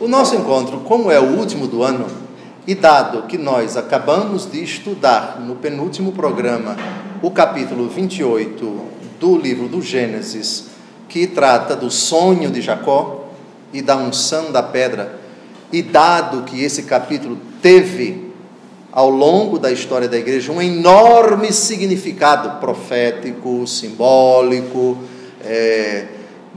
O nosso encontro, como é o último do ano, e dado que nós acabamos de estudar no penúltimo programa o capítulo 28 do livro do Gênesis, que trata do sonho de Jacó e da unção da pedra, e dado que esse capítulo teve, ao longo da história da igreja, um enorme significado profético, simbólico,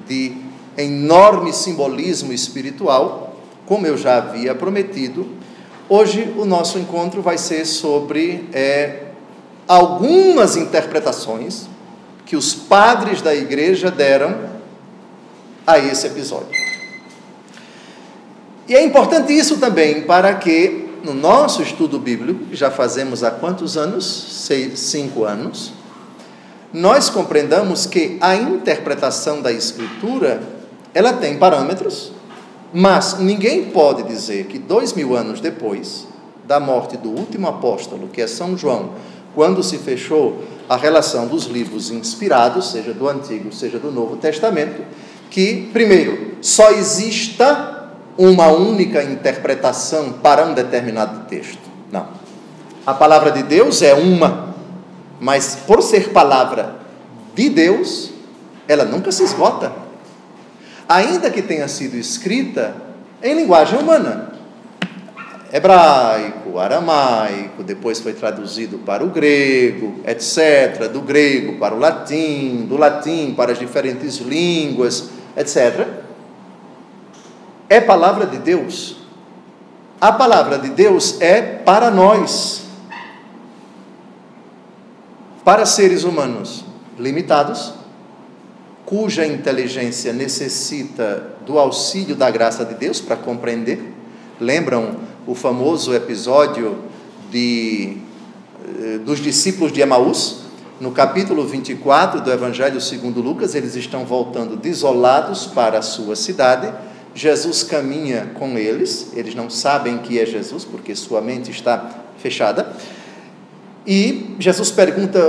de enorme simbolismo espiritual, como eu já havia prometido, hoje o nosso encontro vai ser sobre algumas interpretações que os padres da igreja deram a esse episódio. E é importante isso também para que, no nosso estudo bíblico, que já fazemos há quantos anos? 5 anos, nós compreendamos que a interpretação da Escritura, ela tem parâmetros, mas ninguém pode dizer que 2000 anos depois da morte do último apóstolo, que é São João, quando se fechou a relação dos livros inspirados, seja do Antigo, seja do Novo Testamento, que, primeiro, só exista uma única interpretação para um determinado texto. Não. A palavra de Deus é uma, mas por ser palavra de Deus, ela nunca se esgota. Ainda que tenha sido escrita em linguagem humana, hebraico, aramaico, depois foi traduzido para o grego, etc., do grego para o latim, do latim para as diferentes línguas, etc., é palavra de Deus. A palavra de Deus é para nós, para seres humanos limitados, cuja inteligência necessita do auxílio da graça de Deus para compreender. Lembram o famoso episódio dos discípulos de Emaús? No capítulo 24 do Evangelho segundo Lucas, eles estão voltando desolados para a sua cidade. Jesus caminha com eles não sabem que é Jesus, porque sua mente está fechada. E Jesus pergunta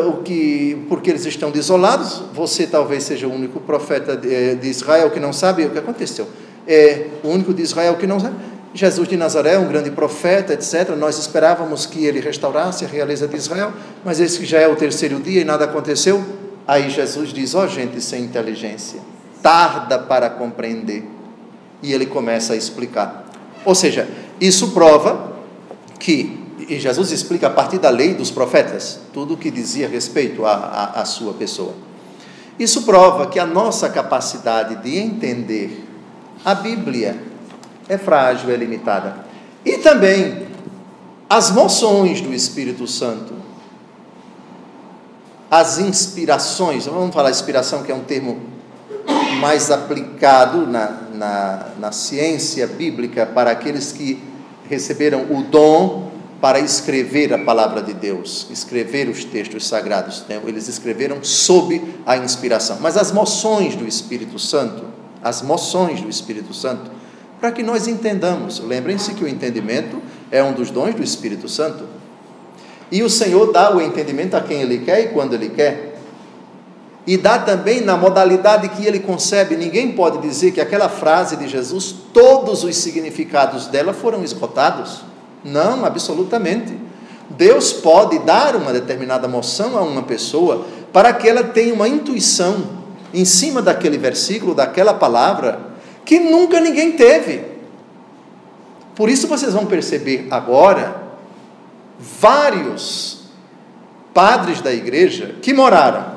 por que eles estão desolados. Você talvez seja o único profeta de Israel que não sabe o que aconteceu. É o único de Israel que não sabe. Jesus de Nazaré, um grande profeta, etc. Nós esperávamos que ele restaurasse a realeza de Israel, mas esse já é o 3º dia e nada aconteceu. Aí Jesus diz: gente sem inteligência, tarda para compreender. E ele começa a explicar. Ou seja, isso prova que, e Jesus explica a partir da lei dos profetas, tudo o que dizia respeito à sua pessoa. Isso prova que a nossa capacidade de entender a Bíblia é frágil, é limitada. E também as moções do Espírito Santo, as inspirações, vamos falar inspiração, que é um termo mais aplicado na ciência bíblica para aqueles que receberam o dom para escrever a palavra de Deus, escrever os textos sagrados, né? Eles escreveram sob a inspiração. Mas as moções do Espírito Santo, para que nós entendamos, lembrem-se que o entendimento é um dos dons do Espírito Santo, e o Senhor dá o entendimento a quem Ele quer e quando Ele quer, e dá também na modalidade que Ele concebe. Ninguém pode dizer que aquela frase de Jesus, todos os significados dela foram esgotados. Não, absolutamente. Deus pode dar uma determinada moção a uma pessoa para que ela tenha uma intuição em cima daquele versículo, daquela palavra, que nunca ninguém teve. Por isso vocês vão perceber agora vários padres da igreja que moraram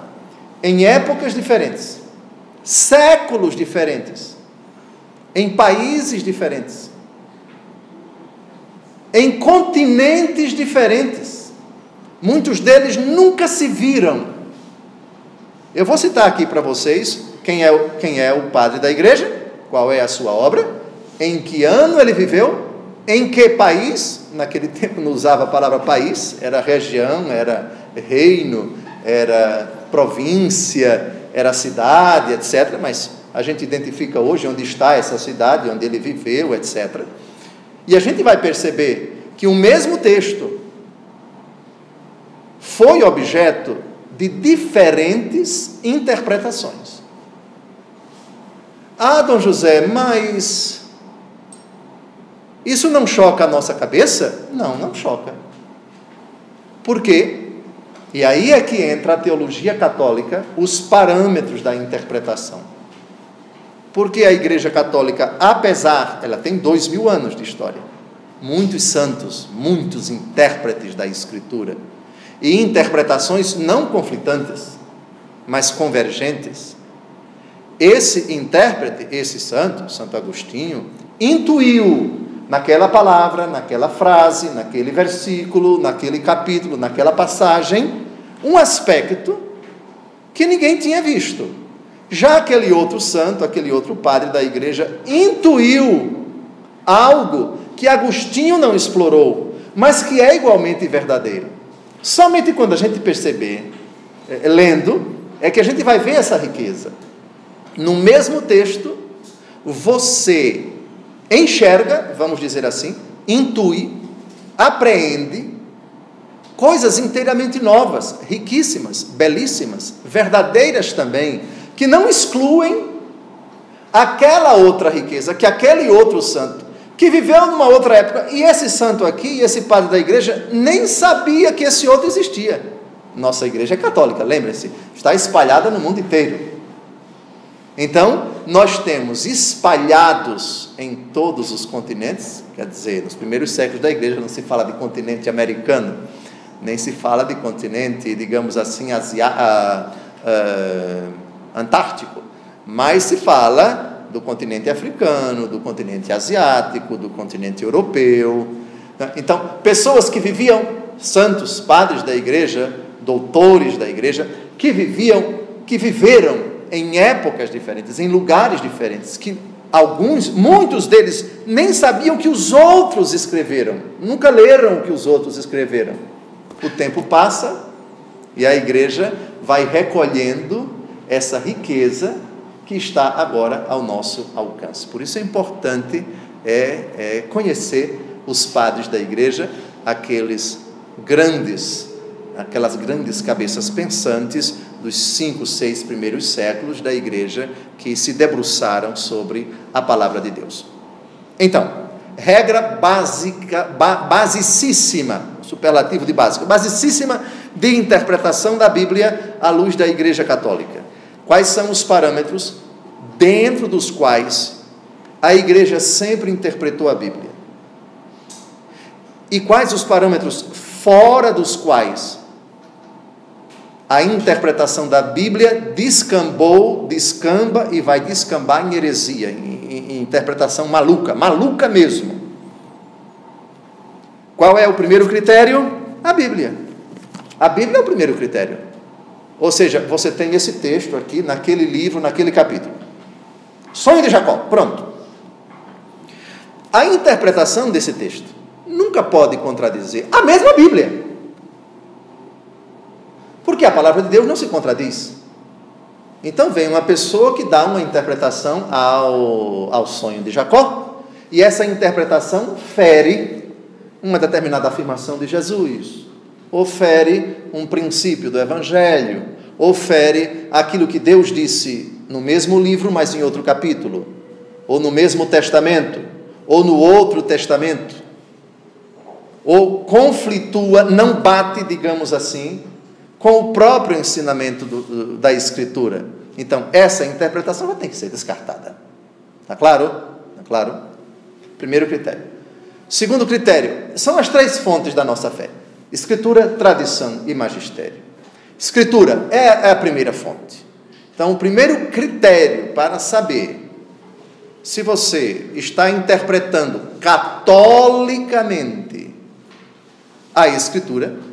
em épocas diferentes, séculos diferentes, em países diferentes, em continentes diferentes. Muitos deles nunca se viram. Eu vou citar aqui para vocês quem é o padre da igreja, qual é a sua obra, em que ano ele viveu, em que país. Naquele tempo não usava a palavra país, era região, era reino, era província, era cidade, etc. Mas a gente identifica hoje onde está essa cidade, onde ele viveu, etc. E a gente vai perceber que o mesmo texto foi objeto de diferentes interpretações. Dom José, mas Isso não choca a nossa cabeça? Não, não choca. Por quê? E aí é que entra a teologia católica, os parâmetros da interpretação. Porque a Igreja Católica, apesar, ela tem 2000 anos de história, muitos santos, muitos intérpretes da Escritura, e interpretações não conflitantes, mas convergentes. Esse intérprete, esse santo, Santo Agostinho, intuiu naquela palavra, naquela frase, naquele versículo, naquele capítulo, naquela passagem, um aspecto que ninguém tinha visto. Já aquele outro santo, aquele outro padre da igreja, intuiu algo que Agostinho não explorou, mas que é igualmente verdadeiro. Somente quando a gente perceber, lendo, é que a gente vai ver essa riqueza. No mesmo texto, você enxerga, vamos dizer assim, intui, apreende coisas inteiramente novas, riquíssimas, belíssimas, verdadeiras também, que não excluem aquela outra riqueza, que aquele outro santo, que viveu numa outra época, e esse santo aqui, esse padre da igreja, nem sabia que esse outro existia. Nossa igreja é católica, lembre-se, está espalhada no mundo inteiro. Então, nós temos espalhados em todos os continentes, quer dizer, nos primeiros séculos da igreja não se fala de continente americano, nem se fala de continente, digamos assim, antártico, mas se fala do continente africano, do continente asiático, do continente europeu. Então, pessoas que viviam, santos, padres da igreja, doutores da igreja, que viveram em épocas diferentes, em lugares diferentes, que muitos deles nem sabiam que os outros escreveram, nunca leram o que os outros escreveram. O tempo passa e a igreja vai recolhendo essa riqueza que está agora ao nosso alcance. Por isso é importante conhecer os padres da igreja, aquelas grandes cabeças pensantes dos 5, 6 primeiros séculos da igreja que se debruçaram sobre a palavra de Deus. Então, regra básica, basicíssima, superlativo de básico, basicíssima de interpretação da Bíblia à luz da Igreja Católica. Quais são os parâmetros dentro dos quais a igreja sempre interpretou a Bíblia? E quais os parâmetros fora dos quais a interpretação da Bíblia descamba e vai descambar em heresia, em interpretação maluca mesmo. Qual é o primeiro critério? A Bíblia. A Bíblia é o primeiro critério. Ou seja, você tem esse texto aqui, naquele livro, naquele capítulo. Sonho de Jacó, pronto. A interpretação desse texto nunca pode contradizer a mesma Bíblia. Porque a palavra de Deus não se contradiz. Então vem uma pessoa que dá uma interpretação ao sonho de Jacó, e essa interpretação fere uma determinada afirmação de Jesus, ou fere um princípio do Evangelho, ou fere aquilo que Deus disse no mesmo livro, mas em outro capítulo, ou no mesmo testamento, ou no outro testamento, ou conflitua, não bate, digamos assim, com o próprio ensinamento da Escritura. Então, essa interpretação vai ter que ser descartada. Está claro? Está claro? Primeiro critério. Segundo critério, são as 3 fontes da nossa fé: Escritura, tradição e magistério. Escritura é a primeira fonte. Então, o primeiro critério para saber se você está interpretando catolicamente a Escritura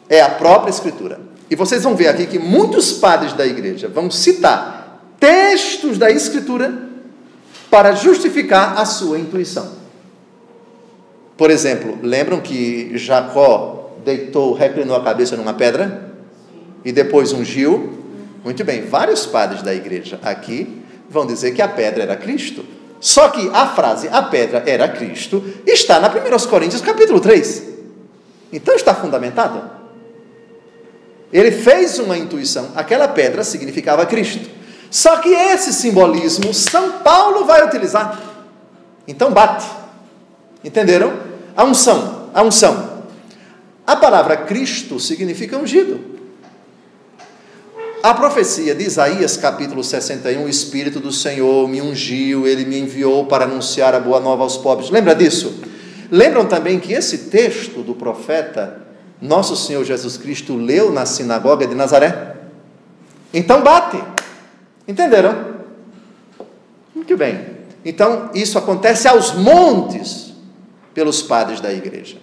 é a própria Escritura. E vocês vão ver aqui que muitos padres da igreja vão citar textos da Escritura para justificar a sua intuição. Por exemplo, lembram que Jacó reclinou a cabeça numa pedra e depois ungiu? Muito bem, vários padres da igreja aqui vão dizer que a pedra era Cristo. Só que a frase, a pedra era Cristo, está na 1 Coríntios capítulo 3. Então está fundamentado. Ele fez uma intuição, aquela pedra significava Cristo. Só que esse simbolismo São Paulo vai utilizar. Então bate. Entenderam? A unção, a unção. A palavra Cristo significa ungido. A profecia de Isaías, capítulo 61, o Espírito do Senhor me ungiu, Ele me enviou para anunciar a boa nova aos pobres. Lembra disso? Lembram também que esse texto do profeta, nosso Senhor Jesus Cristo, leu na sinagoga de Nazaré? Então bate. Entenderam? Muito bem. Então, isso acontece aos montes pelos padres da igreja.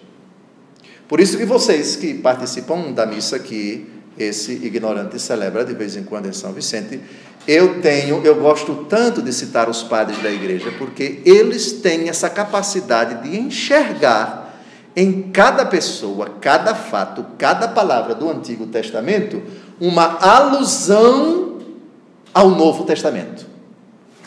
Por isso que vocês que participam da missa que esse ignorante celebra de vez em quando em São Vicente, eu gosto tanto de citar os padres da igreja, porque eles têm essa capacidade de enxergar em cada pessoa, cada fato, cada palavra do Antigo Testamento, uma alusão ao Novo Testamento.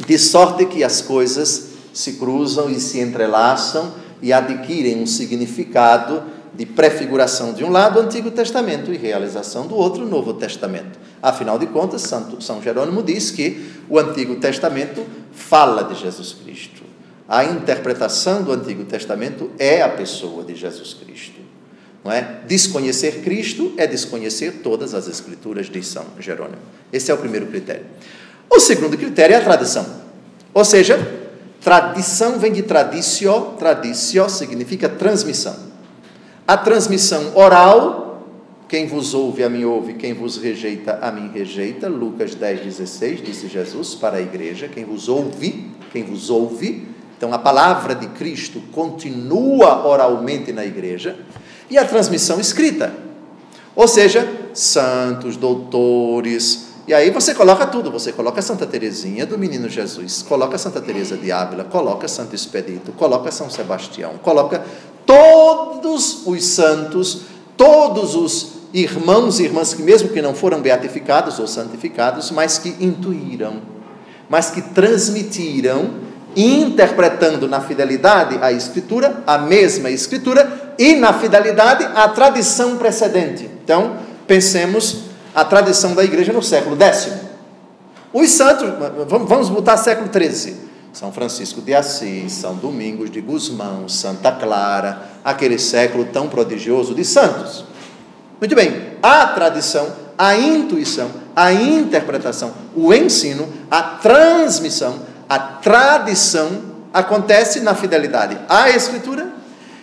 De sorte que as coisas se cruzam e se entrelaçam e adquirem um significado de prefiguração de um lado, o Antigo Testamento, e realização do outro, o Novo Testamento. Afinal de contas, São Jerônimo diz que o Antigo Testamento fala de Jesus Cristo. A interpretação do Antigo Testamento é a pessoa de Jesus Cristo. Não é? Desconhecer Cristo é desconhecer todas as Escrituras, diz São Jerônimo. Esse é o primeiro critério. O segundo critério é a tradição. Ou seja, tradição vem de traditio significa transmissão. A transmissão oral, quem vos ouve, a mim ouve, quem vos rejeita, a mim rejeita, Lucas 10,16, disse Jesus para a igreja, quem vos ouve, então a palavra de Cristo continua oralmente na igreja, e a transmissão escrita, ou seja, santos, doutores, e aí você coloca tudo, você coloca Santa Teresinha do Menino Jesus, coloca Santa Teresa de Ávila, coloca Santo Expedito, coloca São Sebastião, coloca todos os santos, todos os irmãos e irmãs que mesmo que não foram beatificados ou santificados, mas que intuíram, mas que transmitiram, interpretando na fidelidade a Escritura, a mesma Escritura, e na fidelidade a tradição precedente. Então, pensemos a tradição da igreja no século X. Os santos, vamos botar século XIII. São Francisco de Assis, São Domingos de Gusmão, Santa Clara, aquele século tão prodigioso de santos. Muito bem, a tradição, a intuição, a interpretação, o ensino, a transmissão, a tradição acontece na fidelidade à Escritura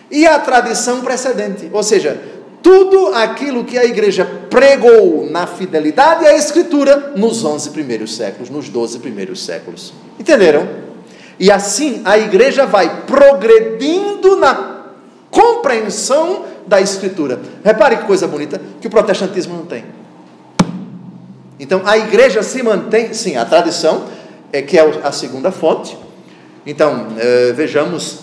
e à tradição precedente, ou seja, tudo aquilo que a igreja pregou na fidelidade à Escritura nos 11 primeiros séculos, nos 12 primeiros séculos. Entenderam? E assim a igreja vai progredindo na compreensão da Escritura. Repare que coisa bonita, que o protestantismo não tem. Então a igreja se mantém, sim, a tradição, que é a segunda fonte. Então, vejamos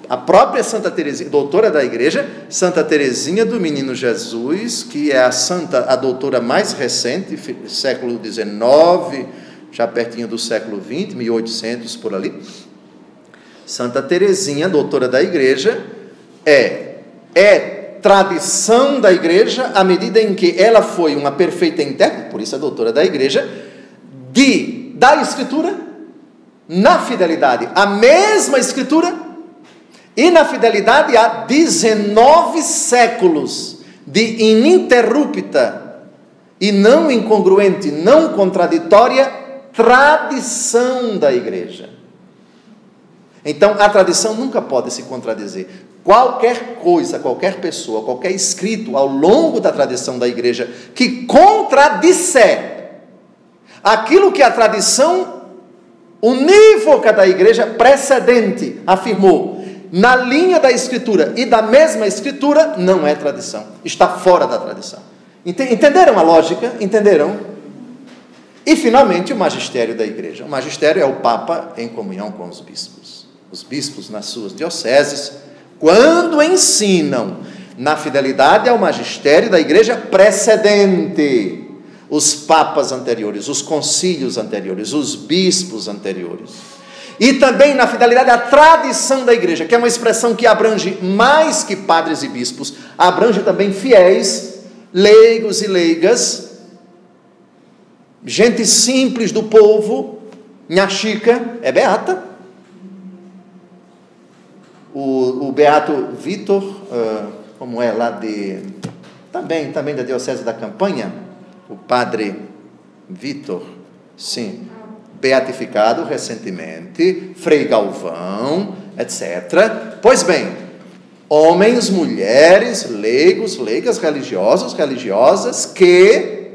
a própria Santa Teresinha, doutora da igreja, Santa Teresinha do Menino Jesus, que é a doutora mais recente, século XIX, já pertinho do século XX, 1800, por ali. Santa Teresinha, doutora da igreja, é tradição da igreja, à medida em que ela foi uma perfeita intérprete, por isso é doutora da igreja, da Escritura, na fidelidade, a mesma Escritura, e na fidelidade há 19 séculos de ininterrupta e não incongruente, não contraditória tradição da igreja. Então, a tradição nunca pode se contradizer. Qualquer coisa, qualquer pessoa, qualquer escrito ao longo da tradição da igreja que contradisser aquilo que a tradição unívoca da igreja precedente afirmou, na linha da Escritura e da mesma Escritura, não é tradição, está fora da tradição. Entenderam a lógica? Entenderam? E finalmente o magistério da igreja. O magistério é o Papa em comunhão com os bispos. Os bispos nas suas dioceses, quando ensinam na fidelidade ao magistério da igreja precedente, os papas anteriores, os concílios anteriores, os bispos anteriores. E também na fidelidade à tradição da igreja, que é uma expressão que abrange mais que padres e bispos, abrange também fiéis, leigos e leigas, gente simples do povo. Minha Chica é beata. O beato Vitor, como é lá também da Diocese da Campanha, o padre Vitor, sim, beatificado recentemente, Frei Galvão, etc. Pois bem, homens, mulheres, leigos, leigas, religiosos, religiosas, que,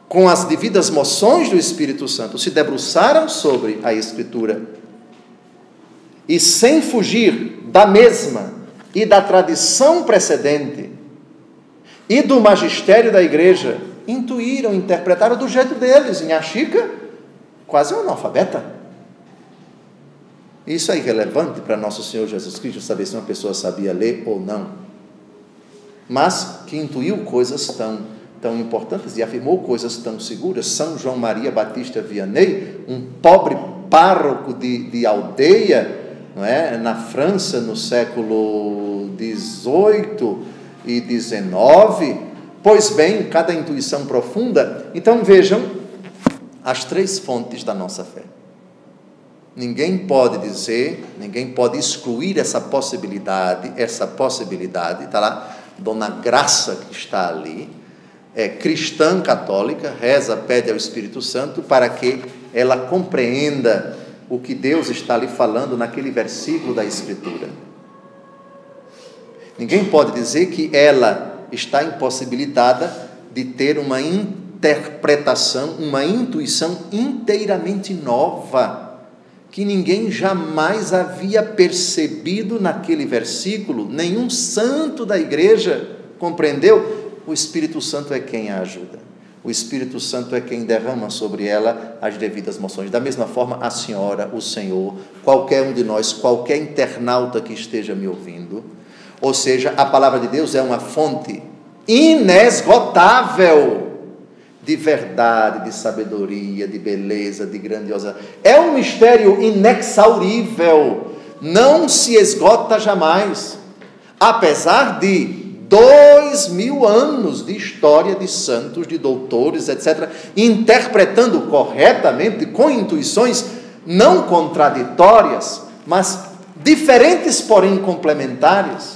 com as devidas moções do Espírito Santo, se debruçaram sobre a Escritura e, sem fugir da mesma e da tradição precedente e do magistério da igreja, intuíram, interpretaram do jeito deles, em Chica, quase um analfabeta. Isso é irrelevante para nosso Senhor Jesus Cristo, saber se uma pessoa sabia ler ou não, mas que intuiu coisas tão importantes e afirmou coisas tão seguras. São João Maria Batista Vianney, um pobre pároco de aldeia, não é? Na França, no século XVIII e XIX, pois bem, cada intuição profunda. Então vejam as três fontes da nossa fé. Ninguém pode dizer, ninguém pode excluir essa possibilidade, está lá, Dona Graça que está ali, é cristã católica, reza, pede ao Espírito Santo para que ela compreenda o que Deus está lhe falando naquele versículo da Escritura. Ninguém pode dizer que ela está impossibilitada de ter uma interpretação, uma intuição inteiramente nova, que ninguém jamais havia percebido naquele versículo, nenhum santo da igreja compreendeu. O Espírito Santo é quem a ajuda. O Espírito Santo é quem derrama sobre ela as devidas moções. Da mesma forma, a senhora, o Senhor, qualquer um de nós, qualquer internauta que esteja me ouvindo, ou seja, a palavra de Deus é uma fonte inesgotável de verdade, de sabedoria, de beleza, de grandiosidade. É um mistério inexaurível, não se esgota jamais, apesar de 2000 anos de história de santos, de doutores, etc., interpretando corretamente, com intuições não contraditórias, mas diferentes, porém complementares,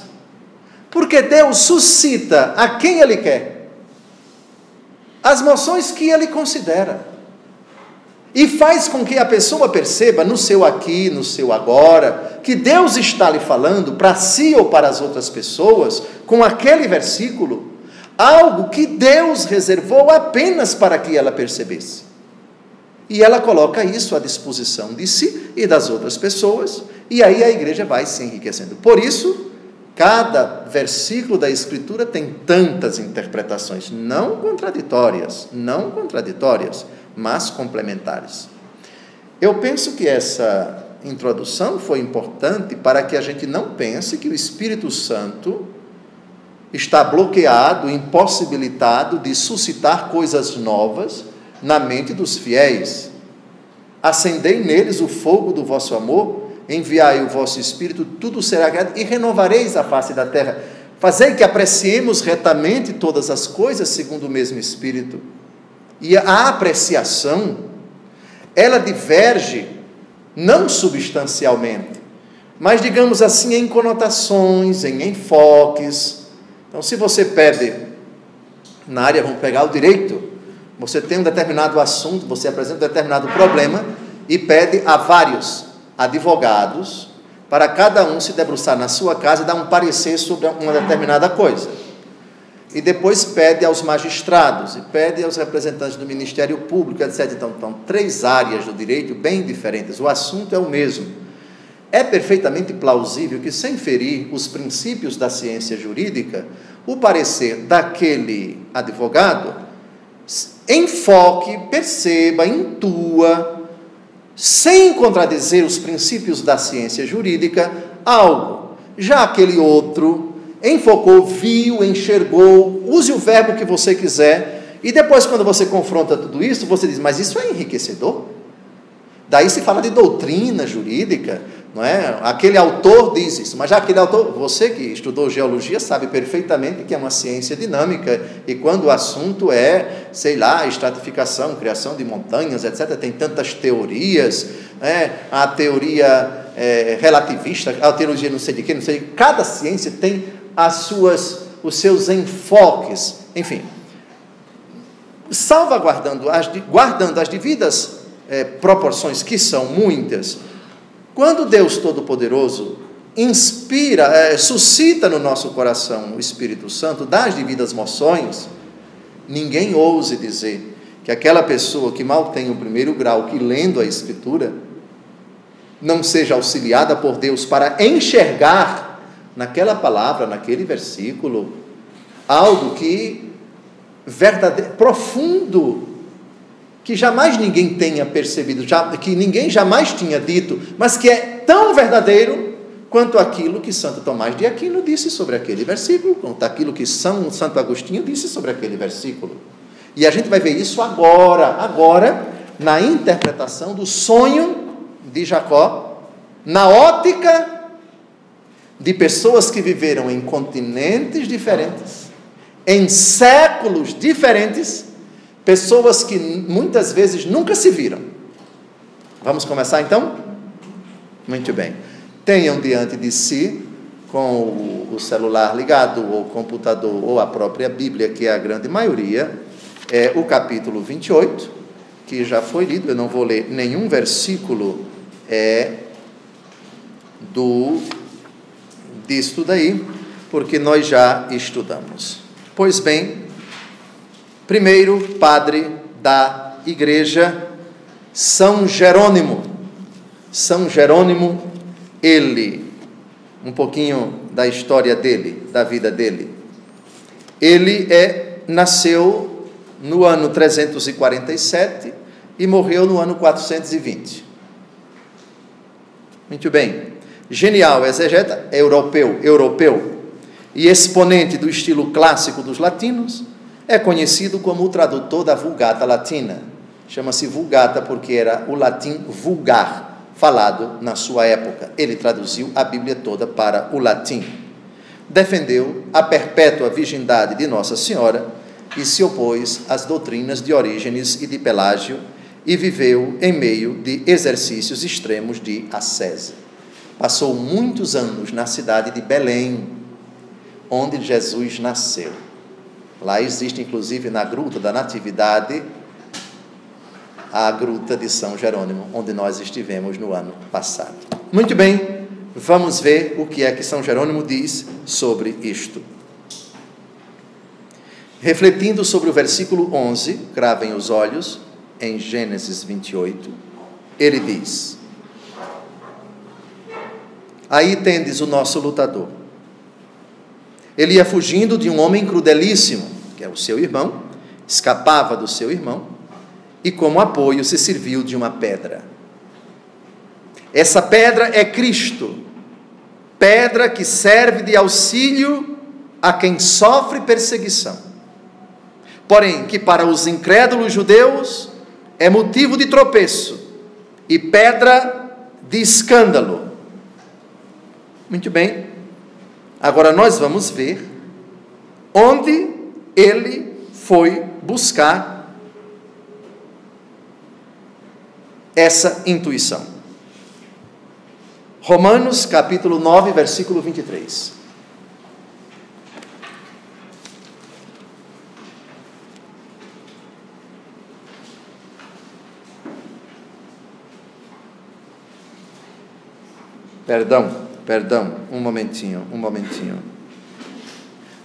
porque Deus suscita a quem Ele quer as moções que Ele considera, e faz com que a pessoa perceba no seu aqui, no seu agora, que Deus está lhe falando para si ou para as outras pessoas, com aquele versículo, algo que Deus reservou apenas para que ela percebesse. E ela coloca isso à disposição de si e das outras pessoas, e aí a igreja vai se enriquecendo. Por isso, cada versículo da Escritura tem tantas interpretações, não contraditórias, mas complementares. Eu penso que essa introdução foi importante para que a gente não pense que o Espírito Santo está bloqueado, impossibilitado de suscitar coisas novas na mente dos fiéis. Acendei neles o fogo do vosso amor, enviai o vosso Espírito, tudo será criado e renovareis a face da terra. Fazei que apreciemos retamente todas as coisas segundo o mesmo Espírito. E a apreciação, ela diverge, não substancialmente, mas, digamos assim, em conotações, em enfoques. Então, se você pede, na área, vamos pegar o direito, você tem um determinado assunto, você apresenta um determinado problema, e pede a vários advogados, para cada um se debruçar na sua casa e dar um parecer sobre uma determinada coisa. E depois pede aos magistrados, e pede aos representantes do Ministério Público, etc. Então, três áreas do direito bem diferentes, o assunto é o mesmo. É perfeitamente plausível que, sem ferir os princípios da ciência jurídica, o parecer daquele advogado enfoque, perceba, intua, sem contradizer os princípios da ciência jurídica, algo. Já aquele outro enfocou, viu, enxergou, use o verbo que você quiser, e depois, quando você confronta tudo isso, você diz, mas isso é enriquecedor? Daí se fala de doutrina jurídica, não é? Aquele autor diz isso, mas já aquele autor, você que estudou geologia sabe perfeitamente que é uma ciência dinâmica, e quando o assunto é, sei lá, estratificação, criação de montanhas, etc., tem tantas teorias, a teoria relativista, a teologia não sei de quê, não sei. Cada ciência tem os seus enfoques, enfim. Guardando as devidas proporções, que são muitas, quando Deus Todo-Poderoso suscita no nosso coração o Espírito Santo, dá as devidas moções, ninguém ouse dizer que aquela pessoa que mal tem o primeiro grau, que lendo a Escritura, não seja auxiliada por Deus para enxergar naquela palavra, naquele versículo, algo que verdadeiro, profundo, que jamais ninguém tenha percebido, que ninguém jamais tinha dito, mas que é tão verdadeiro quanto aquilo que Santo Tomás de Aquino disse sobre aquele versículo, quanto aquilo que Santo Agostinho disse sobre aquele versículo. E a gente vai ver isso agora, na interpretação do sonho de Jacó, na ótica de pessoas que viveram em continentes diferentes, em séculos diferentes, pessoas que muitas vezes nunca se viram. Vamos começar então? Muito bem. Tenham diante de si, com o celular ligado, ou o computador, ou a própria Bíblia, que é a grande maioria, o capítulo 28, que já foi lido. Eu não vou ler nenhum versículo disto daí, porque nós já estudamos. Pois bem, primeiro padre da igreja, São Jerônimo. São Jerônimo, ele, um pouquinho da história dele, da vida dele. Ele nasceu no ano 347 e morreu no ano 420. Muito bem. Genial exegeta, europeu e exponente do estilo clássico dos latinos, é conhecido como o tradutor da Vulgata Latina. Chama-se Vulgata porque era o latim vulgar, falado na sua época. Ele traduziu a Bíblia toda para o latim. Defendeu a perpétua virgindade de Nossa Senhora e se opôs às doutrinas de Orígenes e de Pelágio e viveu em meio de exercícios extremos de ascese. Passou muitos anos na cidade de Belém, onde Jesus nasceu. Lá existe, inclusive, na Gruta da Natividade, a Gruta de São Jerônimo, onde nós estivemos no ano passado. Muito bem, vamos ver o que é que São Jerônimo diz sobre isto. Refletindo sobre o versículo 11, cravem os olhos, em Gênesis 28, ele diz: aí tendes o nosso lutador. Ele ia fugindo de um homem crudelíssimo, que é o seu irmão, escapava do seu irmão, e como apoio se serviu de uma pedra. Essa pedra é Cristo, pedra que serve de auxílio a quem sofre perseguição, porém que para os incrédulos judeus é motivo de tropeço e pedra de escândalo. Muito bem, agora nós vamos ver onde ele foi buscar essa intuição. Romanos capítulo 9, versículo 23. Perdão, um momentinho.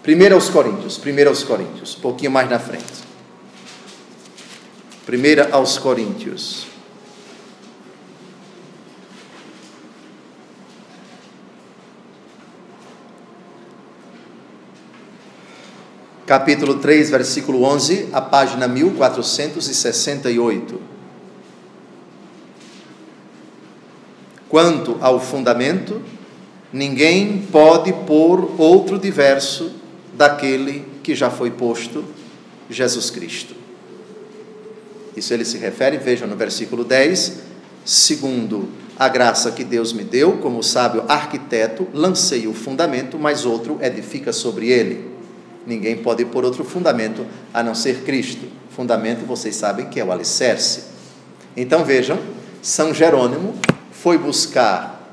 1 aos Coríntios, um pouquinho mais na frente. 1 aos Coríntios. Capítulo 3, versículo 11, a página 1468. Quanto ao fundamento, ninguém pode pôr outro diverso daquele que já foi posto, Jesus Cristo. Isso ele se refere, vejam no versículo 10, segundo a graça que Deus me deu, como sábio arquiteto, lancei o fundamento, mas outro edifica sobre ele. Ninguém pode pôr outro fundamento a não ser Cristo. Fundamento, vocês sabem que é o alicerce. Então vejam, São Jerônimo foi buscar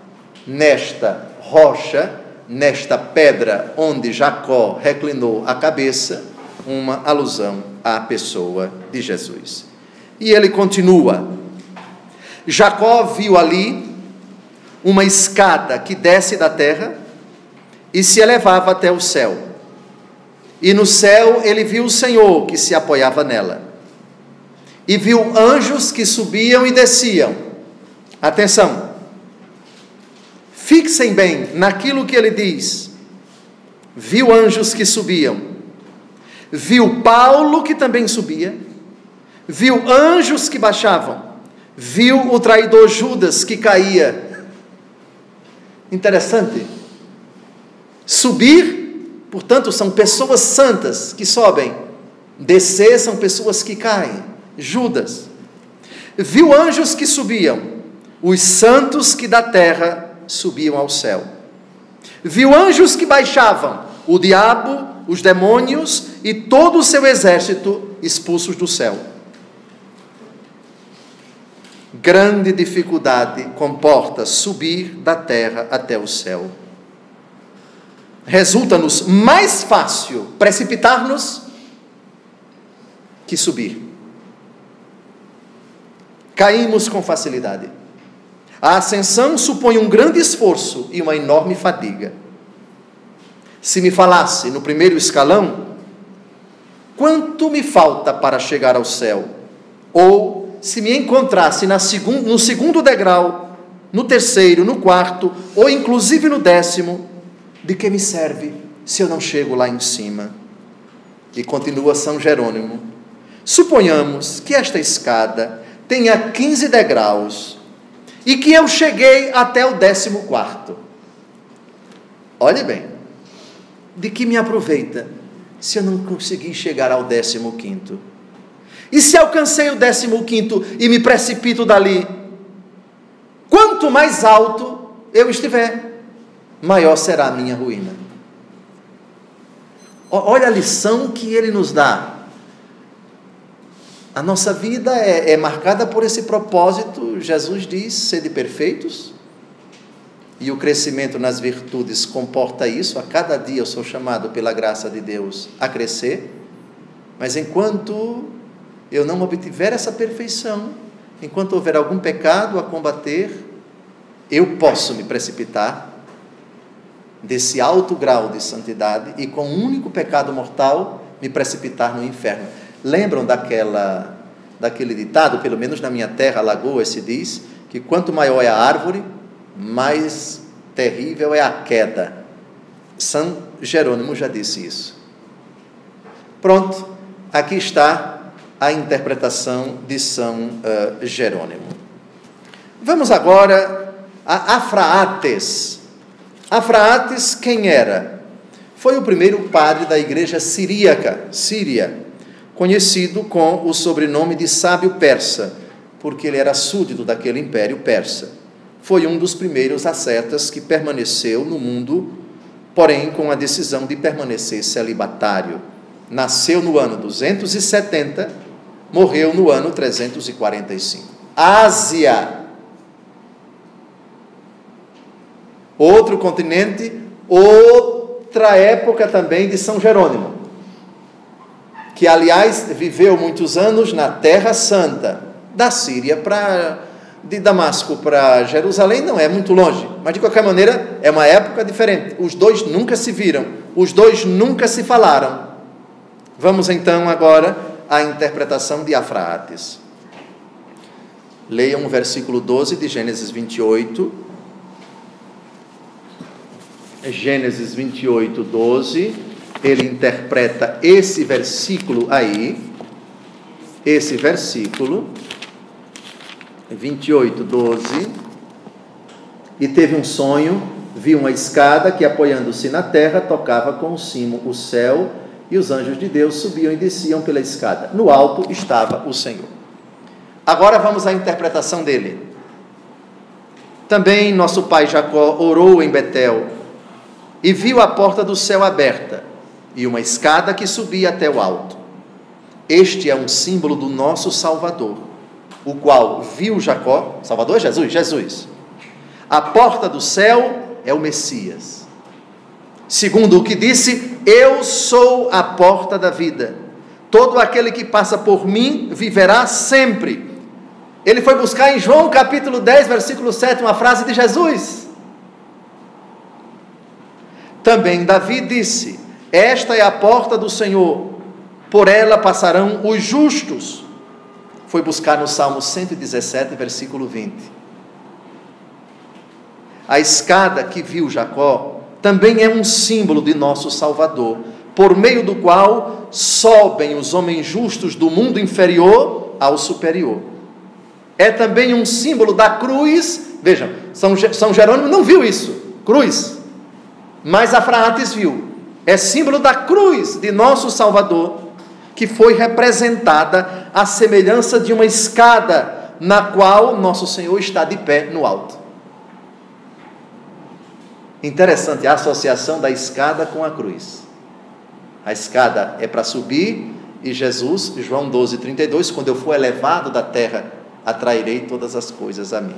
nesta rocha, nesta pedra onde Jacó reclinou a cabeça, uma alusão à pessoa de Jesus. E ele continua: Jacó viu ali uma escada que desce da terra e se elevava até o céu. E no céu ele viu o Senhor que se apoiava nela. E viu anjos que subiam e desciam. Atenção, fixem bem naquilo que ele diz. Viu anjos que subiam. Viu Paulo que também subia. Viu anjos que baixavam. Viu o traidor Judas que caía. Interessante. Subir, portanto, são pessoas santas que sobem. Descer são pessoas que caem. Judas. Viu anjos que subiam, os santos que da terra subiam ao céu. Viu anjos que baixavam, o diabo, os demônios e todo o seu exército expulsos do céu. Grande dificuldade comporta subir da terra até o céu. Resulta-nos mais fácil precipitar-nos que subir. Caímos com facilidade. A ascensão supõe um grande esforço e uma enorme fadiga. Se me falasse no primeiro escalão, quanto me falta para chegar ao céu? Ou se me encontrasse no segundo degrau, no terceiro, no quarto, ou inclusive no 10º, de que me serve se eu não chego lá em cima? E continua São Jerônimo: suponhamos que esta escada tenha 15 degraus, e que eu cheguei até o 14º. Olhe bem, de que me aproveita se eu não conseguir chegar ao 15º? E se alcancei o 15º e me precipito dali, quanto mais alto eu estiver, maior será a minha ruína. Olha a lição que ele nos dá. A nossa vida é marcada por esse propósito. Jesus diz: sede perfeitos. E o crescimento nas virtudes comporta isso. A cada dia eu sou chamado pela graça de Deus a crescer. Mas enquanto eu não obtiver essa perfeição, enquanto houver algum pecado a combater, eu posso me precipitar desse alto grau de santidade e com um único pecado mortal me precipitar no inferno. Lembram daquele ditado, pelo menos na minha terra, Alagoas, se diz que quanto maior é a árvore, mais terrível é a queda. São Jerônimo já disse isso. Pronto, aqui está a interpretação de São Jerônimo. Vamos agora a Afraates. Afraates, quem era? Foi o primeiro padre da igreja siríaca, Síria, conhecido com o sobrenome de sábio persa, porque ele era súdito daquele império persa. Foi um dos primeiros ascetas que permaneceu no mundo, porém com a decisão de permanecer celibatário. Nasceu no ano 270, morreu no ano 345. Ásia. Outro continente, outra época também de São Jerônimo, que aliás viveu muitos anos na Terra Santa, da Síria de Damasco para Jerusalém não é muito longe, mas de qualquer maneira é uma época diferente. Os dois nunca se viram, os dois nunca se falaram. Vamos então agora à interpretação de Afraates. Leiam o versículo 12 de Gênesis 28. Gênesis 28, 12. Ele interpreta esse versículo aí. Esse versículo 28, 12. E teve um sonho, viu uma escada que, apoiando-se na terra, tocava com o cimo o céu, e os anjos de Deus subiam e desciam pela escada. No alto estava o Senhor. Agora vamos à interpretação dele. Também nosso pai Jacó orou em Betel e viu a porta do céu aberta e uma escada que subia até o alto. Este é um símbolo do nosso Salvador, o qual viu Jacó. Salvador é Jesus, A porta do céu é o Messias. Segundo o que disse, eu sou a porta da vida. Todo aquele que passa por mim viverá sempre. Ele foi buscar em João capítulo 10, versículo 7, uma frase de Jesus. Também Davi disse, esta é a porta do Senhor, por ela passarão os justos. Foi buscar no Salmo 117, versículo 20. A escada que viu Jacó também é um símbolo de nosso Salvador, por meio do qual sobem os homens justos do mundo inferior ao superior. É também um símbolo da cruz. Vejam, São Jerônimo não viu isso, cruz, mas Afraates viu. É símbolo da cruz de nosso Salvador, que foi representada à semelhança de uma escada, na qual nosso Senhor está de pé no alto. Interessante a associação da escada com a cruz. A escada é para subir, e Jesus, João 12:32, quando eu for elevado da terra, atrairei todas as coisas a mim.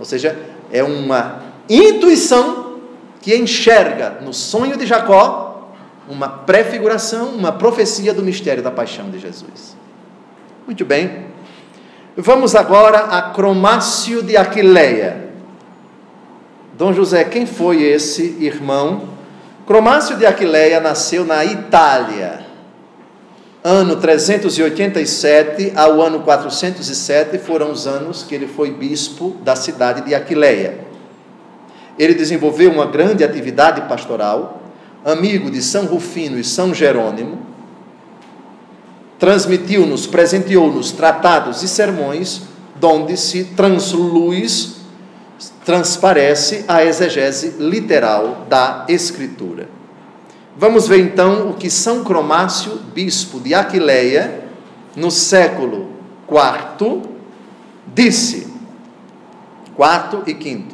Ou seja, é uma intuição que enxerga no sonho de Jacó uma prefiguração, uma profecia do mistério da paixão de Jesus. Muito bem, vamos agora a Cromácio de Aquileia. Dom José, quem foi esse irmão? Cromácio de Aquileia nasceu na Itália, ano 387 ao ano 407 foram os anos que ele foi bispo da cidade de Aquileia. Ele desenvolveu uma grande atividade pastoral, amigo de São Rufino e São Jerônimo, transmitiu-nos, presenteou-nos tratados e sermões, donde se transparece a exegese literal da Escritura. Vamos ver então o que São Cromácio, bispo de Aquileia, no século IV, disse, IV e V.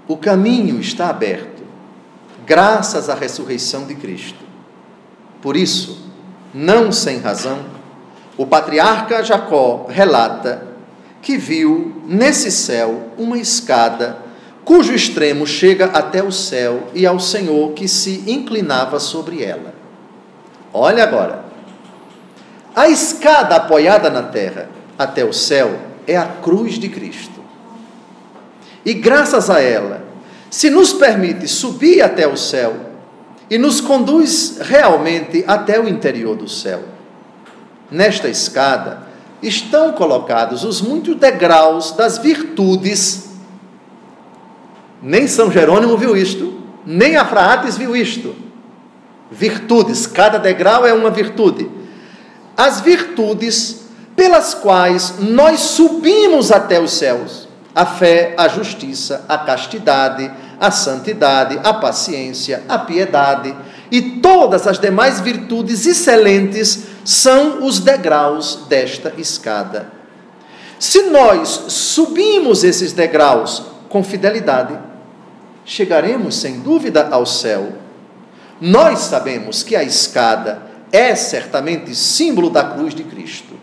O caminho está aberto, graças à ressurreição de Cristo. Por isso, não sem razão, o patriarca Jacó relata que viu nesse céu uma escada, cujo extremo chega até o céu e ao Senhor que se inclinava sobre ela. Olha agora, a escada apoiada na terra até o céu é a cruz de Cristo. E graças a ela, se nos permite subir até o céu e nos conduz realmente até o interior do céu. Nesta escada estão colocados os muitos degraus das virtudes. Nem São Jerônimo viu isto, nem Afraates viu isto. Virtudes, cada degrau é uma virtude. As virtudes pelas quais nós subimos até os céus: a fé, a justiça, a castidade, a santidade, a paciência, a piedade e todas as demais virtudes excelentes são os degraus desta escada. Se nós subimos esses degraus com fidelidade, chegaremos sem dúvida ao céu. Nós sabemos que a escada é certamente símbolo da cruz de Cristo.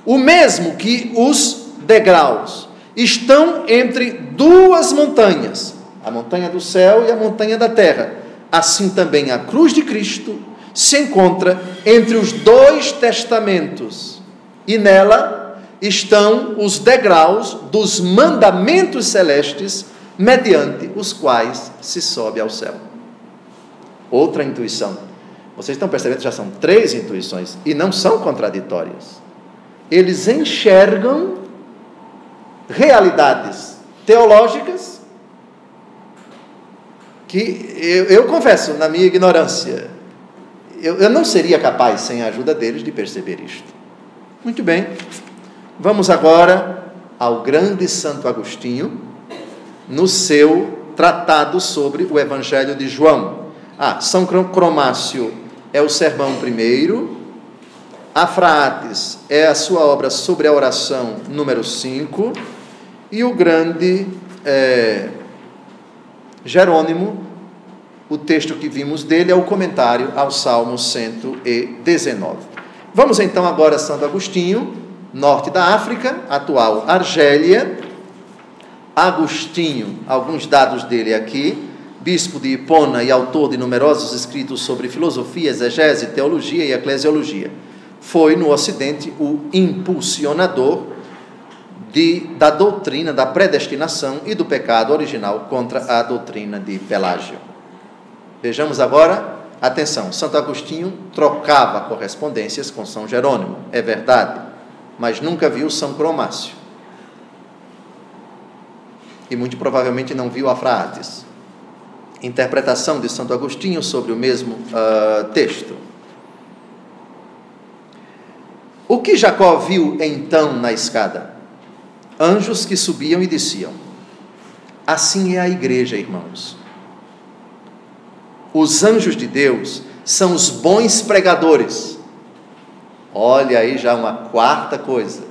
O mesmo que os degraus estão entre duas montanhas, a montanha do céu e a montanha da terra, assim também a cruz de Cristo se encontra entre os dois testamentos, e nela estão os degraus dos mandamentos celestes, mediante os quais se sobe ao céu. Outra intuição. Vocês estão percebendo, já são 3 intuições, e não são contraditórias. Eles enxergam realidades teológicas que eu confesso, na minha ignorância, eu não seria capaz, sem a ajuda deles, de perceber isto. Muito bem, vamos agora ao grande Santo Agostinho, no seu tratado sobre o Evangelho de João. São Cromácio é o sermão primeiro, Afraates é a sua obra sobre a oração número 5, e o grande Jerônimo, o texto que vimos dele é o comentário ao Salmo 119. Vamos então agora a Santo Agostinho, norte da África, atual Argélia, Agostinho, alguns dados dele aqui, bispo de Hipona e autor de numerosos escritos sobre filosofia, exegese, teologia e eclesiologia. Foi, no Ocidente, o impulsionador da doutrina da predestinação e do pecado original contra a doutrina de Pelágio. Vejamos agora, atenção, Santo Agostinho trocava correspondências com São Jerônimo, é verdade, mas nunca viu São Cromácio. E muito provavelmente não viu a Fraates. Interpretação de Santo Agostinho sobre o mesmo texto. O que Jacó viu então na escada? Anjos que subiam e desciam. Assim é a igreja, irmãos. Os anjos de Deus são os bons pregadores. Olha aí já uma quarta coisa.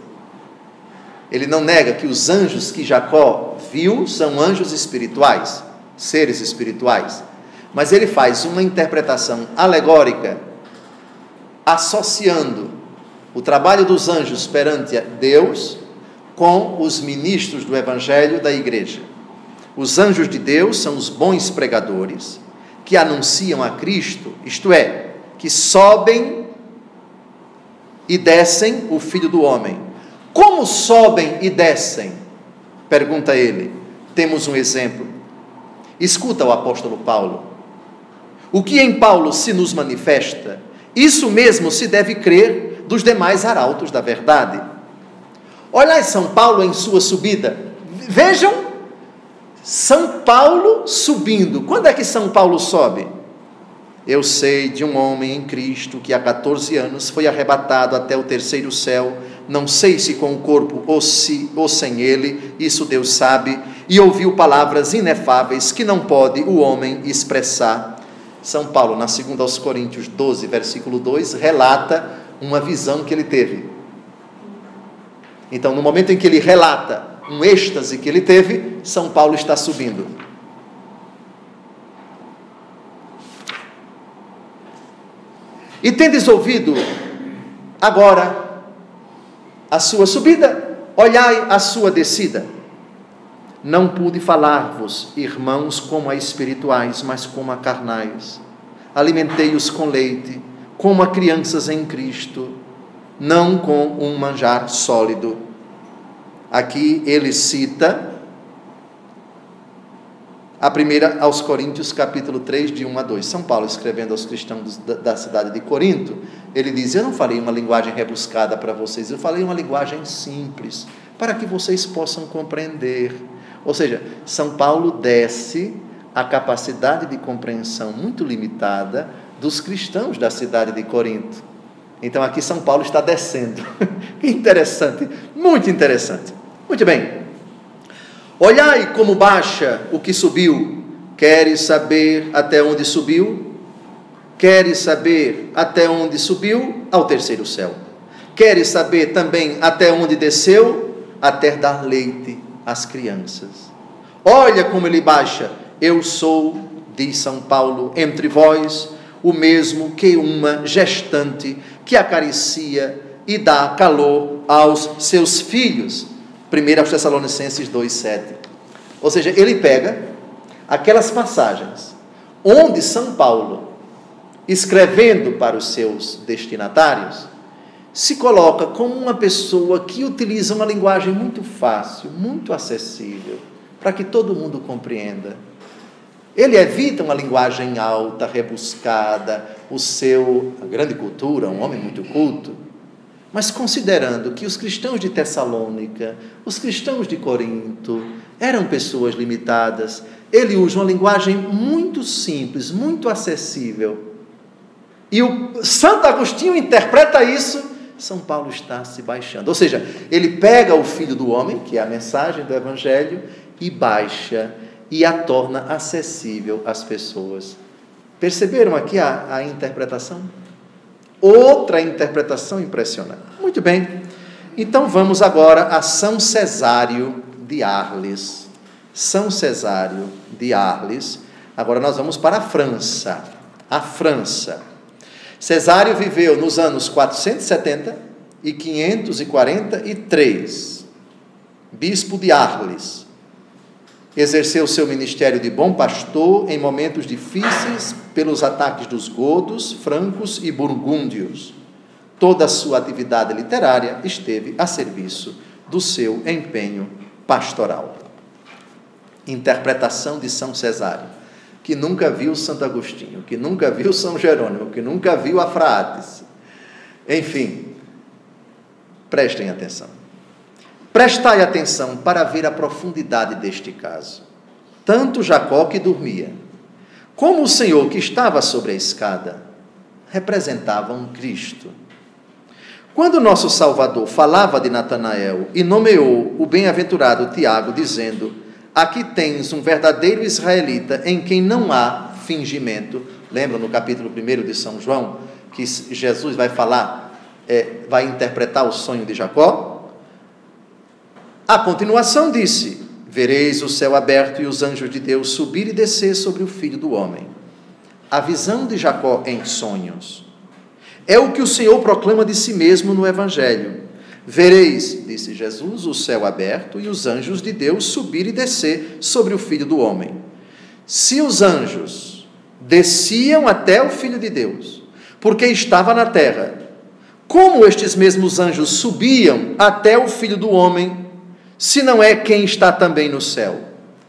Ele não nega que os anjos que Jacó viu são anjos espirituais, seres espirituais, mas ele faz uma interpretação alegórica, associando o trabalho dos anjos perante Deus com os ministros do Evangelho da igreja. Os anjos de Deus são os bons pregadores que anunciam a Cristo, isto é, que sobem e descem o Filho do Homem. Como sobem e descem? Pergunta ele. Temos um exemplo. Escuta o apóstolo Paulo. O que em Paulo se nos manifesta, isso mesmo se deve crer dos demais arautos da verdade. Olhai São Paulo em sua subida. Vejam, São Paulo subindo. Quando é que São Paulo sobe? Eu sei de um homem em Cristo que há 14 anos foi arrebatado até o terceiro céu, não sei se com o corpo ou sem ele, isso Deus sabe, e ouviu palavras inefáveis que não pode o homem expressar. São Paulo, na 2 aos Coríntios 12, versículo 2, relata uma visão que ele teve. Então, no momento em que ele relata um êxtase que ele teve, São Paulo está subindo. E tendes ouvido agora a sua subida, olhai a sua descida. Não pude falar-vos, irmãos, como a espirituais, mas como a carnais. Alimentei-os com leite, como a crianças em Cristo, não com um manjar sólido. Aqui ele cita a primeira aos Coríntios, capítulo 3, de 1 a 2. São Paulo, escrevendo aos cristãos da cidade de Corinto, ele diz: eu não falei uma linguagem rebuscada para vocês, eu falei uma linguagem simples, para que vocês possam compreender. Ou seja, São Paulo desce a capacidade de compreensão muito limitada dos cristãos da cidade de Corinto. Então aqui São Paulo está descendo. Interessante, muito interessante. Muito bem. Olhai como baixa o que subiu. Queres saber até onde subiu? Queres saber até onde subiu? Ao terceiro céu. Queres saber também até onde desceu? Até dar leite às crianças. Olha como ele baixa. Eu sou, diz São Paulo, entre vós, o mesmo que uma gestante que acaricia e dá calor aos seus filhos. 1 aos Tessalonicenses 2,7. Ou seja, ele pega aquelas passagens onde São Paulo, escrevendo para os seus destinatários, se coloca como uma pessoa que utiliza uma linguagem muito fácil, muito acessível, para que todo mundo compreenda. Ele evita uma linguagem alta, rebuscada, a grande cultura, um homem muito culto, mas considerando que os cristãos de Tessalônica, os cristãos de Corinto, eram pessoas limitadas, ele usa uma linguagem muito simples, muito acessível. E o Santo Agostinho interpreta isso, São Paulo está se baixando. Ou seja, ele pega o Filho do Homem, que é a mensagem do Evangelho, e baixa, e a torna acessível às pessoas. Perceberam aqui a interpretação? Outra interpretação impressionante. Muito bem, então vamos agora a São Cesário de Arles. São Cesário de Arles. Agora nós vamos para a França. A França. Cesário viveu nos anos 470 e 543. Bispo de Arles. Exerceu seu ministério de bom pastor em momentos difíceis pelos ataques dos godos, francos e burgúndios. Toda a sua atividade literária esteve a serviço do seu empenho pastoral. Interpretação de São Cesário, que nunca viu Santo Agostinho, que nunca viu São Jerônimo, que nunca viu a Fraates. Enfim, prestem atenção. Prestai atenção para ver a profundidade deste caso. Tanto Jacó, que dormia, como o Senhor, que estava sobre a escada, representavam Cristo. Quando nosso Salvador falava de Natanael e nomeou o bem-aventurado Tiago, dizendo: aqui tens um verdadeiro israelita em quem não há fingimento. Lembram no capítulo 1 de São João, que Jesus vai falar, vai interpretar o sonho de Jacó? A continuação disse: vereis o céu aberto e os anjos de Deus subir e descer sobre o Filho do Homem. A visão de Jacó em sonhos é o que o Senhor proclama de si mesmo no Evangelho. Vereis, disse Jesus, o céu aberto e os anjos de Deus subir e descer sobre o Filho do Homem. Se os anjos desciam até o Filho de Deus, porque estava na terra, como estes mesmos anjos subiam até o Filho do Homem, se não é quem está também no céu?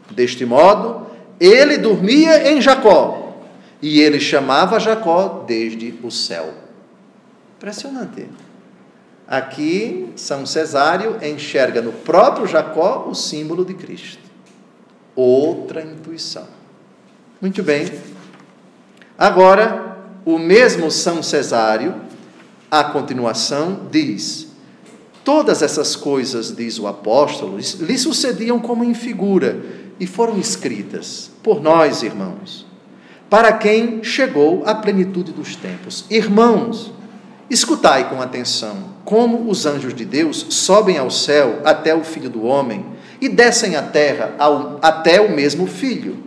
Deste modo, ele dormia em Jacó, e ele chamava Jacó desde o céu. Impressionante. Aqui, São Cesário enxerga no próprio Jacó o símbolo de Cristo. Outra intuição. Muito bem. Agora, o mesmo São Cesário, a continuação, diz: todas essas coisas, diz o apóstolo, lhe sucediam como em figura e foram escritas por nós, irmãos, para quem chegou a plenitude dos tempos. Irmãos, escutai com atenção como os anjos de Deus sobem ao céu até o Filho do Homem e descem à terra até o mesmo Filho.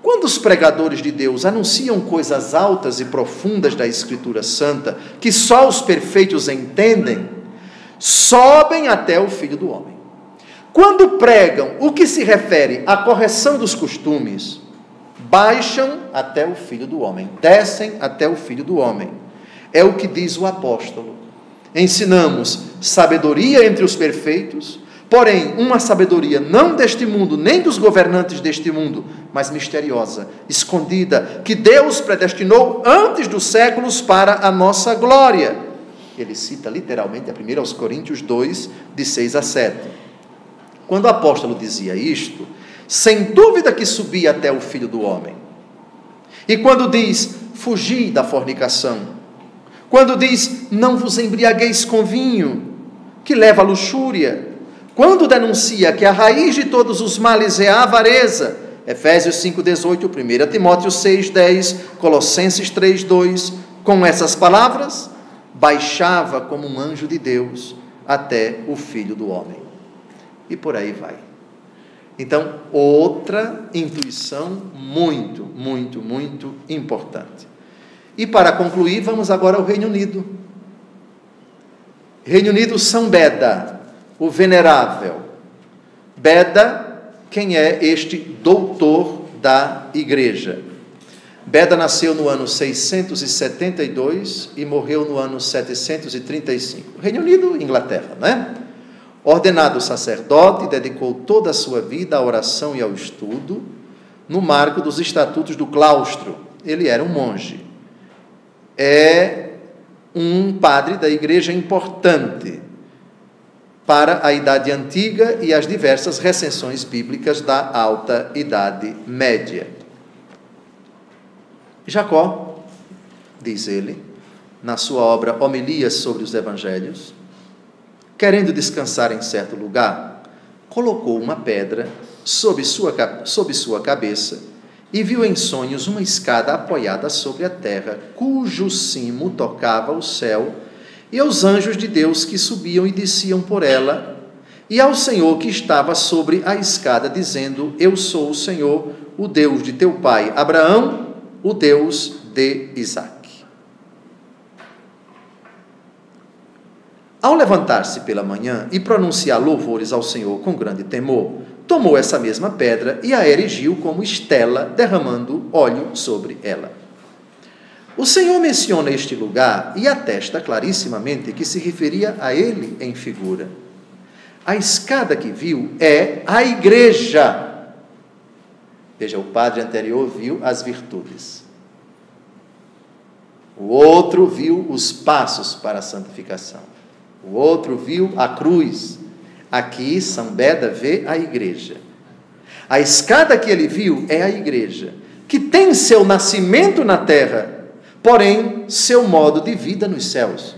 Quando os pregadores de Deus anunciam coisas altas e profundas da Escritura Santa, que só os perfeitos entendem, sobem até o Filho do Homem. Quando pregam o que se refere à correção dos costumes, baixam até o Filho do Homem, descem até o Filho do Homem. É o que diz o apóstolo. Ensinamos sabedoria entre os perfeitos, porém uma sabedoria não deste mundo, nem dos governantes deste mundo, mas misteriosa, escondida, que Deus predestinou antes dos séculos para a nossa glória. Ele cita literalmente a 1 Coríntios 2, de 6 a 7. Quando o apóstolo dizia isto, sem dúvida que subia até o Filho do Homem. E quando diz, fugi da fornicação, quando diz, não vos embriagueis com vinho, que leva à luxúria, quando denuncia que a raiz de todos os males é a avareza, Efésios 5,18, 1 Timóteo 6,10, Colossenses 3,2, com essas palavras, baixava como um anjo de Deus até o Filho do Homem. E por aí vai. Então, outra intuição muito, muito, muito importante. E para concluir, vamos agora ao Reino Unido. Reino Unido, São Beda, o venerável. Beda, quem é este doutor da igreja? Beda nasceu no ano 672 e morreu no ano 735. Reino Unido, Inglaterra, né? Ordenado sacerdote, dedicou toda a sua vida à oração e ao estudo, no marco dos estatutos do claustro. Ele era um monge. É um padre da igreja importante para a Idade Antiga e as diversas recensões bíblicas da Alta Idade Média. Jacó, diz ele, na sua obra Homilias sobre os Evangelhos, querendo descansar em certo lugar, colocou uma pedra sob sua cabeça e viu em sonhos uma escada apoiada sobre a terra, cujo cimo tocava o céu, e aos anjos de Deus que subiam e desciam por ela, e ao Senhor que estava sobre a escada, dizendo: eu sou o Senhor, o Deus de teu pai Abraão, o Deus de Isaque. Ao levantar-se pela manhã e pronunciar louvores ao Senhor com grande temor, tomou essa mesma pedra e a erigiu como estela, derramando óleo sobre ela. O Senhor menciona este lugar e atesta clarissimamente que se referia a ele em figura. A escada que viu é a igreja. Veja, o padre anterior viu as virtudes. O outro viu os passos para a santificação. O outro viu a cruz. Aqui, São Beda vê a igreja. A escada que ele viu é a igreja, que tem seu nascimento na terra, porém, seu modo de vida nos céus.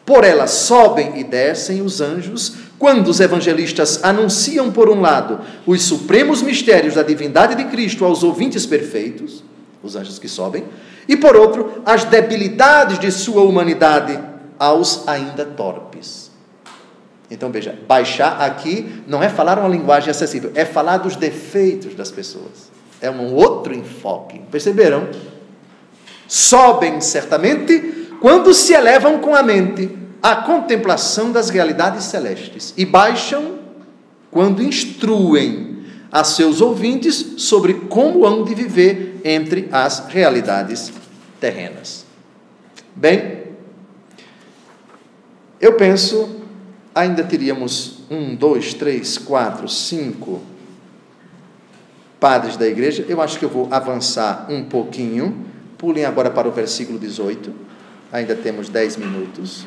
Por ela sobem e descem os anjos, quando os evangelistas anunciam, por um lado, os supremos mistérios da divindade de Cristo aos ouvintes perfeitos, os anjos que sobem, e por outro, as debilidades de sua humanidade aos ainda torpes. Então veja, baixar aqui não é falar uma linguagem acessível, é falar dos defeitos das pessoas. É um outro enfoque. Perceberam? Sobem certamente quando se elevam com a mente à contemplação das realidades celestes e baixam quando instruem a seus ouvintes sobre como hão de viver entre as realidades terrenas. Bem, eu penso, ainda teríamos 1, 2, 3, 4, 5 padres da igreja. Eu acho que eu vou avançar um pouquinho. Pulem agora para o versículo 18. Ainda temos 10 minutos.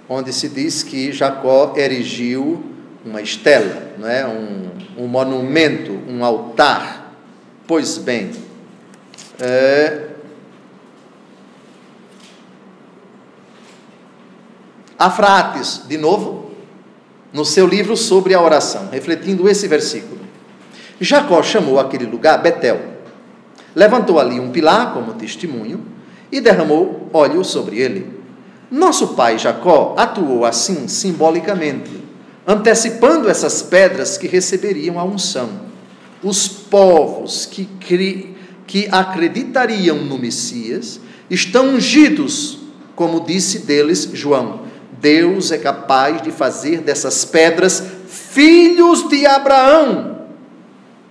Onde se diz que Jacó erigiu uma estela, não é? um monumento, um altar. Pois bem, Afrates, de novo, no seu livro sobre a oração, refletindo esse versículo. Jacó chamou aquele lugar Betel, levantou ali um pilar como testemunho e derramou óleo sobre ele. Nosso pai Jacó atuou assim simbolicamente, antecipando essas pedras que receberiam a unção. Os povos que acreditariam no Messias estão ungidos, como disse deles João. Deus é capaz de fazer dessas pedras filhos de Abraão,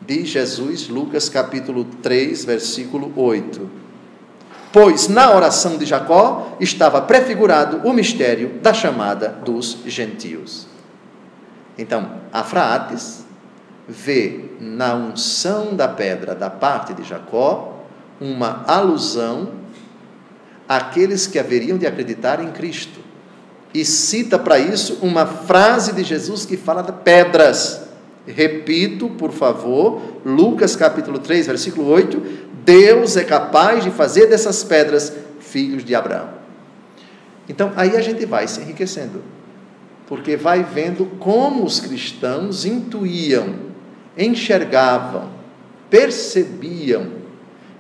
diz Jesus, Lucas capítulo 3, versículo 8. Pois na oração de Jacó estava prefigurado o mistério da chamada dos gentios. Então, Afrates vê na unção da pedra da parte de Jacó uma alusão àqueles que haveriam de acreditar em Cristo. E cita para isso uma frase de Jesus que fala de pedras. Repito, por favor, Lucas capítulo 3, versículo 8, Deus é capaz de fazer dessas pedras filhos de Abraão. Então, aí a gente vai se enriquecendo, porque vai vendo como os cristãos intuíam, enxergavam, percebiam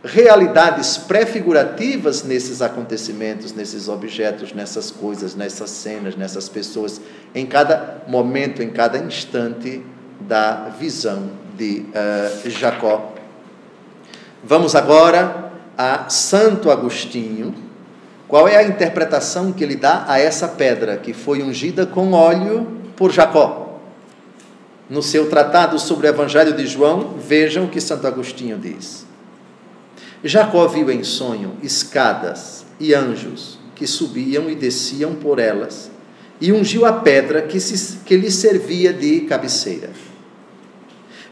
realidades pré-figurativas nesses acontecimentos, nesses objetos, nessas coisas, nessas cenas, nessas pessoas, em cada momento, em cada instante da visão de Jacó. Vamos agora a Santo Agostinho. Qual é a interpretação que ele dá a essa pedra que foi ungida com óleo por Jacó? No seu tratado sobre o Evangelho de João, vejam o que Santo Agostinho diz. Jacó viu em sonho escadas e anjos que subiam e desciam por elas, e ungiu a pedra que lhe servia de cabeceira.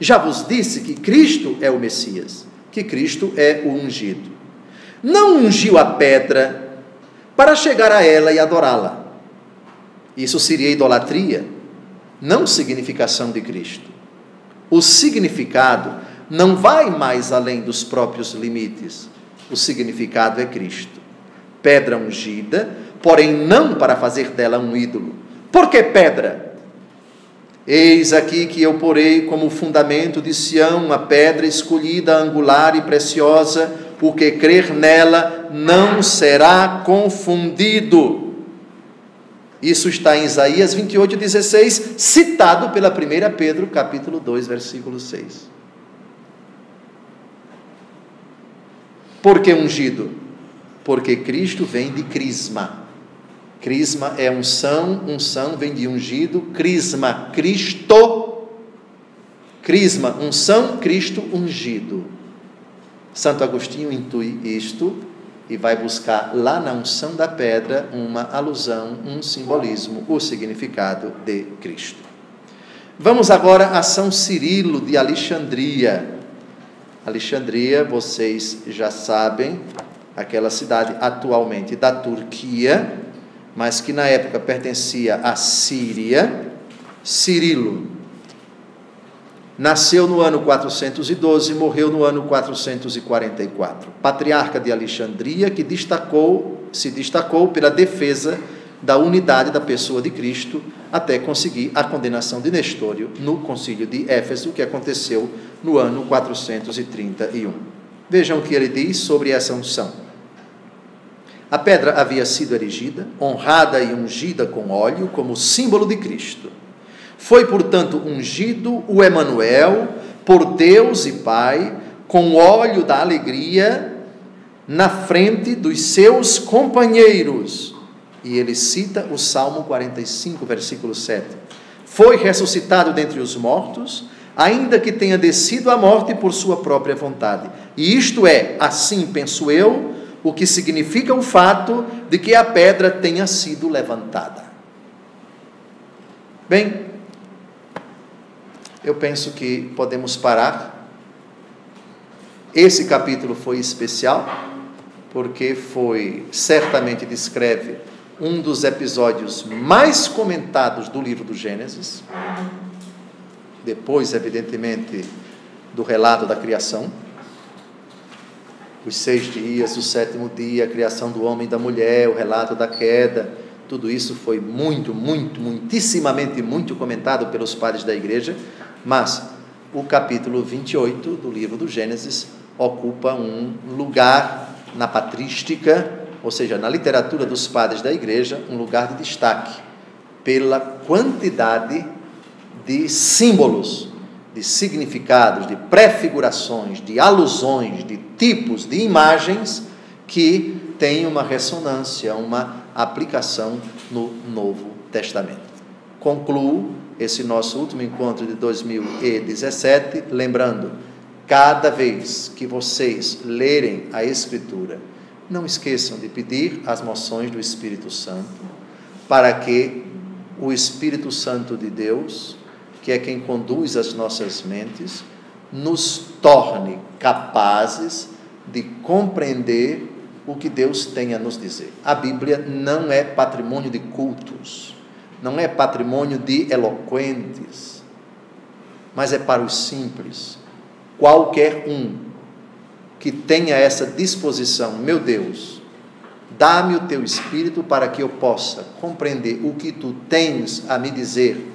Já vos disse que Cristo é o Messias, que Cristo é o ungido. Não ungiu a pedra para chegar a ela e adorá-la. Isso seria idolatria, não significação de Cristo. O significado não vai mais além dos próprios limites. O significado é Cristo. Pedra ungida, porém não para fazer dela um ídolo. Por que pedra? Eis aqui que eu porei como fundamento de Sião uma pedra escolhida, angular e preciosa, o que crer nela não será confundido. Isso está em Isaías 28:16, citado pela 1 Pedro, capítulo 2, versículo 6. Por que ungido? Porque Cristo vem de crisma. Crisma é unção, unção vem de ungido, crisma, Cristo, crisma, unção, Cristo ungido. Santo Agostinho intui isto e vai buscar lá na unção da pedra uma alusão, um simbolismo, o significado de Cristo. Vamos agora a São Cirilo de Alexandria. Alexandria, vocês já sabem, aquela cidade atualmente da Turquia, mas que na época pertencia à Síria. Cirilo nasceu no ano 412 e morreu no ano 444. Patriarca de Alexandria, que se destacou pela defesa da unidade da pessoa de Cristo, até conseguir a condenação de Nestório no concílio de Éfeso, que aconteceu no ano 431. Vejam o que ele diz sobre essa unção. A pedra havia sido erigida, honrada e ungida com óleo, como símbolo de Cristo. Foi, portanto, ungido o Emanuel, por Deus e Pai, com óleo da alegria, na frente dos seus companheiros. E ele cita o Salmo 45, versículo 7. Foi ressuscitado dentre os mortos, ainda que tenha descido à morte por sua própria vontade. E isto é, assim penso eu, o que significa o fato de que a pedra tenha sido levantada. Bem, eu penso que podemos parar. Esse capítulo foi especial, porque certamente descreve um dos episódios mais comentados do livro do Gênesis, depois, evidentemente, do relato da criação. Os 6 dias, o 7º dia, a criação do homem e da mulher, o relato da queda, tudo isso foi muitíssimamente comentado pelos padres da igreja, mas o capítulo 28 do livro do Gênesis ocupa um lugar na patrística, ou seja, na literatura dos padres da igreja, um lugar de destaque, pela quantidade de símbolos, de significados, de prefigurações, de alusões, de tipos, de imagens que têm uma ressonância, uma aplicação no Novo Testamento. Concluo esse nosso último encontro de 2017, lembrando, cada vez que vocês lerem a Escritura, não esqueçam de pedir as moções do Espírito Santo, para que o Espírito Santo de Deus, que é quem conduz as nossas mentes, nos torne capazes de compreender o que Deus tem a nos dizer. A Bíblia não é patrimônio de cultos, não é patrimônio de eloquentes, mas é para os simples. Qualquer um que tenha essa disposição, meu Deus, dá-me o teu Espírito para que eu possa compreender o que tu tens a me dizer.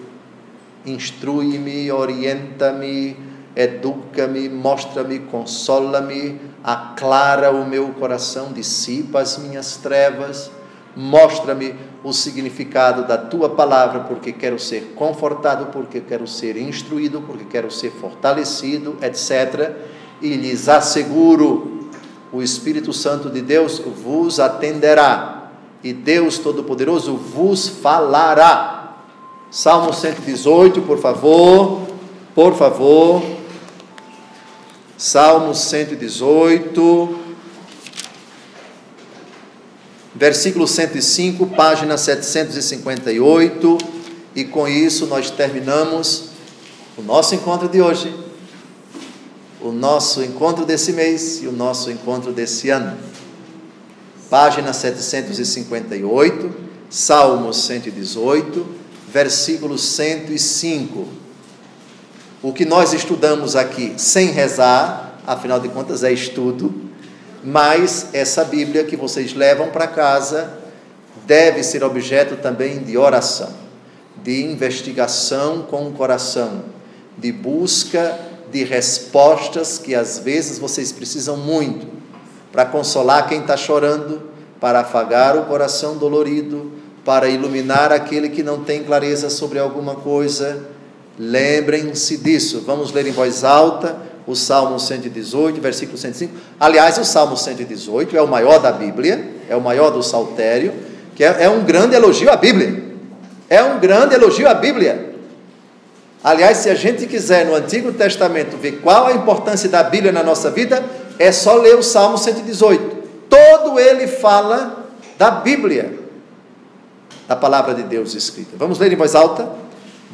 Instrui-me, orienta-me, educa-me, mostra-me, consola-me, aclara o meu coração, dissipa as minhas trevas, mostra-me o significado da tua palavra, porque quero ser confortado, porque quero ser instruído, porque quero ser fortalecido, etc. E lhes asseguro, o Espírito Santo de Deus vos atenderá, e Deus Todo-Poderoso vos falará. Salmo 118, por favor. Salmo 118, versículo 105, página 758, e com isso nós terminamos o nosso encontro de hoje, o nosso encontro desse mês e o nosso encontro desse ano. Página 758, Salmo 118, versículo 105. O que nós estudamos aqui sem rezar, afinal de contas é estudo, mas essa Bíblia que vocês levam para casa deve ser objeto também de oração, de investigação com o coração, de busca de respostas que às vezes vocês precisam muito, para consolar quem está chorando, para afagar o coração dolorido, para iluminar aquele que não tem clareza sobre alguma coisa. Lembrem-se disso. Vamos ler em voz alta o Salmo 118, versículo 105. Aliás, o Salmo 118 é o maior da Bíblia, é o maior do Saltério, que é um grande elogio à Bíblia. É um grande elogio à Bíblia. Aliás, se a gente quiser no Antigo Testamento ver qual a importância da Bíblia na nossa vida, é só ler o Salmo 118. Todo ele fala da Bíblia, da palavra de Deus escrita. Vamos ler em voz alta?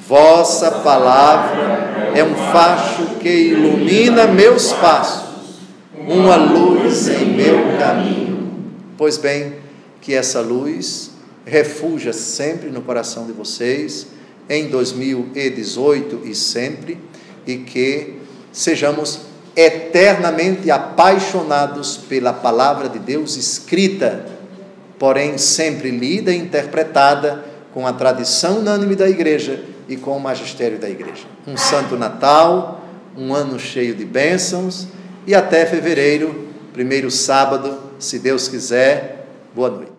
Vossa palavra é um facho que ilumina meus passos, uma luz em meu caminho. Pois bem, que essa luz refuja sempre no coração de vocês, em 2018 e sempre, e que sejamos eternamente apaixonados pela palavra de Deus escrita, porém sempre lida e interpretada com a tradição unânime da igreja e com o magistério da igreja. Um santo Natal, um ano cheio de bênçãos, e até fevereiro, primeiro sábado, se Deus quiser. Boa noite.